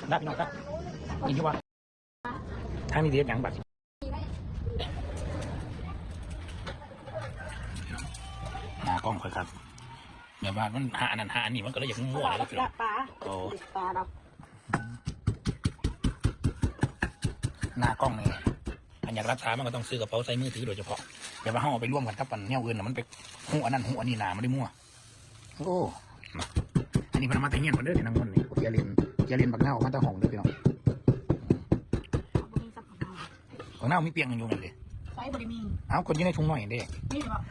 ได้พี่น้องครับนี่ที่ว่าทางนี้เดียดยังบัดหน้ากล้องค่อยครับแบบว่ามันหาอันนั้นหาอันนี้มันก็เลยอยากมั่วแล้วพี่น้องโอ้หน้ากล้องนี่อันอยากรักษามันก็ต้องซื้อกระเป๋าใส่มือถือโดยเฉพาะอย่ามาห้องไปร่วมกันกับมันเนี่ยเงินมันไปหูอันนั้นหูอันนี้หนาไม่ได้มั่วโอ้อันนี้พนักงานแต่งเงี้ยคนเด้อเนี่ยนางมนนี่เกียร์เลนบักเน่ามาตะห้องเด้อพี่น้องบักเน่ามีเปียงอยู่กันเลยใช้บริมีเอาคนยี่ในทุ่งน้อยเด้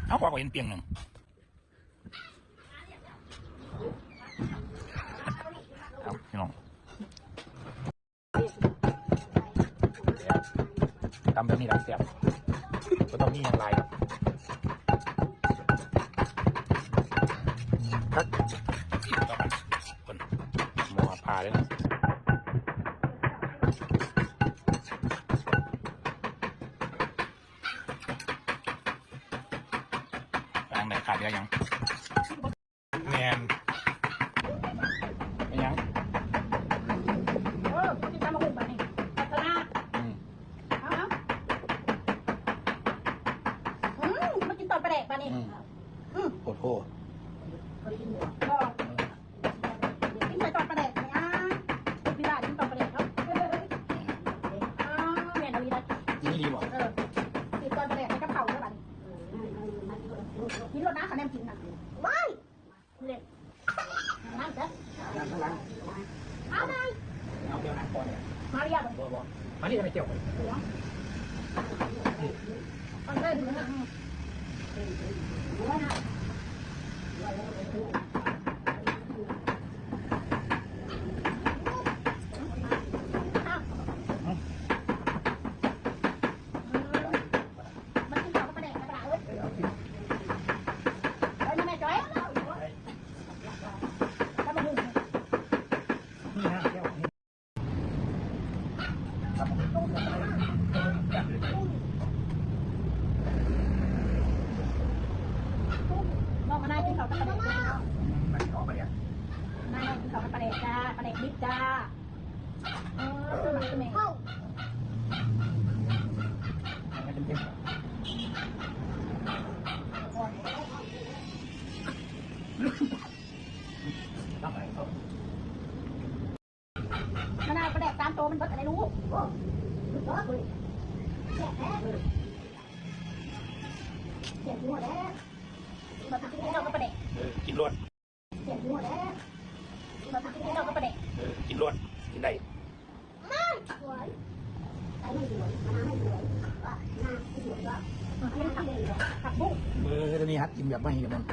เอากว่าเห็นเปียงหนึ่งเอาพี่น้องตำแบบนี้หลังเสียบก็ต้องมีอย่างไรครับต่อไปคนหมอพาเลยนะแปลงไหนขาดเยอะยังแมนไม่ยังเขาจะทำมาหุ่นแบบนี้พัฒนามากินตอนประเด็กมานี่โคตรโคตรกินไปตอนประเด็กไหมพี่บ้านกินตอนประเด็กเขาเมียนเอาดีนะนี่ดีบ่กินตอนประเด็กให้กระเพราด้วยบ้านกินรสน้ำคะแนนกินนะว้ายเล็กน้ำเสร็จเอาได้เอาเกี่ยวน้ำก่อนเนี่ยมาเรียบมาที่จะไปเกี่ยวกันมันเล่นประเด็กจ้าประเด็กนิดจ้าคือมันคือแมงมะนาวประเด็กตามโตมันเบิดอะไรรู้เสียงหัวแล้วมาทำที่เราก็ประเด็กกินรวดเสียงหัวแล้วมาทำที่เราก็ประเด็กกินรวดกินได้สวยใส่ไม่สวยมาไม่สวยหน้าไม่สวยก็ผักบุ้งตอนนี้ฮัทกินแบบไม่เห็นมัน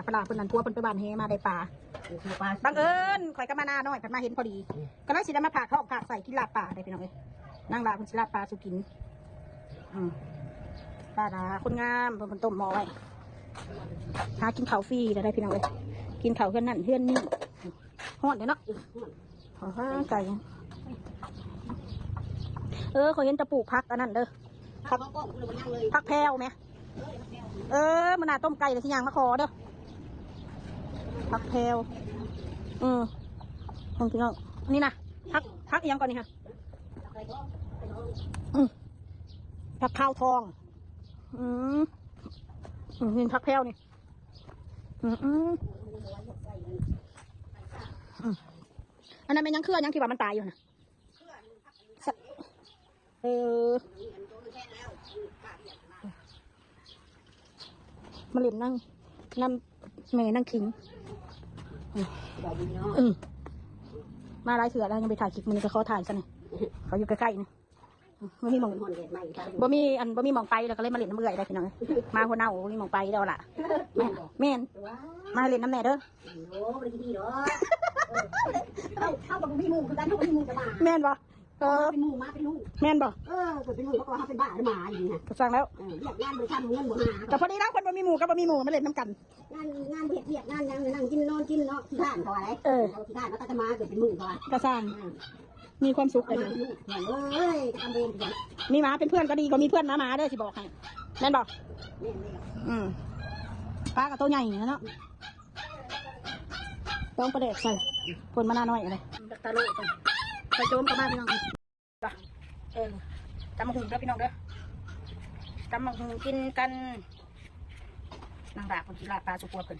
ปลาเป็นนันทัวเป็นไปบ้านเฮมาได้ปลาบังเอิญข่อยก็มาหน้าน้อยผัดมาเห็นพอดีก็เลยสิได้มาผ่าท้องผ่าใส่กินลาบปลาได้พี่น้องเลยนั่งลาคุณสิลาบปลาสุกินปลาดาคนงามเป็นต้มหม้อไว้หากินข้าวฟรีได้พี่น้องเลยกินข้าวเพื่อนนั่นเพื่อนนี่หอดเลยเนาะไก่เขาเห็นจะปลูกพักอันนั้นเด้อพักแพรวไหมมันน่าต้มไก่เลยที่ยางมาคอเด้อผักแพลวของพี่น้องนี่นะพักยังก่อนนี่ค่ะผักข้าวทองนี่ผักแพลวนี่อันนั้นเป็นยังเครือยังที่ว่ามันตายอยู่นะมาเล่นนั่งแม่นั่งคิงมาลายเสือแล้วยังไปถ่ายคลิปมันจะเขาถ่ายซะนี่เขาอยู่ใกล้ๆนี่บ่มีมองบ่มีมองไปแล้วก็เลยมาเล่นน้ำเบื่อได้พี่น้องมาหัวเน่าบ่มีมองไปเดี๋ยวล่ะแม่นมาเล่นน้ำแม่เด้อเข้าบังพี่มูคือกันเข้าบังพี่มูจะมาแม่นบ่ เป็นหมู่มาเป็นลูก แม่นบ่ เกิดเป็นหมู่เขาก็ว่าเขาเป็นบ้าหรือหมาอย่างนี้ฮะ ก็สร้างแล้ว เรียกงานบริษัทเงินบ่หา แต่พอดีแล้วคนบ่มีหมู่กับบ่มีหมู่มาเล่นน้ำกัน งานเรียกงานยังนั่งกินนอนกินเนาะที่บ้านเขาอะไรที่บ้านแล้วก็จะมาเกิดเป็นหมู่เขา ก็สร้างมีความสุขเลย เอ้ยทำเองอย่าง มีหมาเป็นเพื่อนก็ดีกว่ามีเพื่อนหมาเด้อสิบอกให้แม่นบอก นี้ ปลากับตัวใหญ่เนาะต้องประเด็กใส่คนมาหน้าน้อยอะไรตาโลกใส่โจมกับบ้านพี่น้องจำมาหุงเด้อพี่น้องเด้อจำมาหุงกินกันนางดาคนกีฬาปลาสุกัวเพิ่น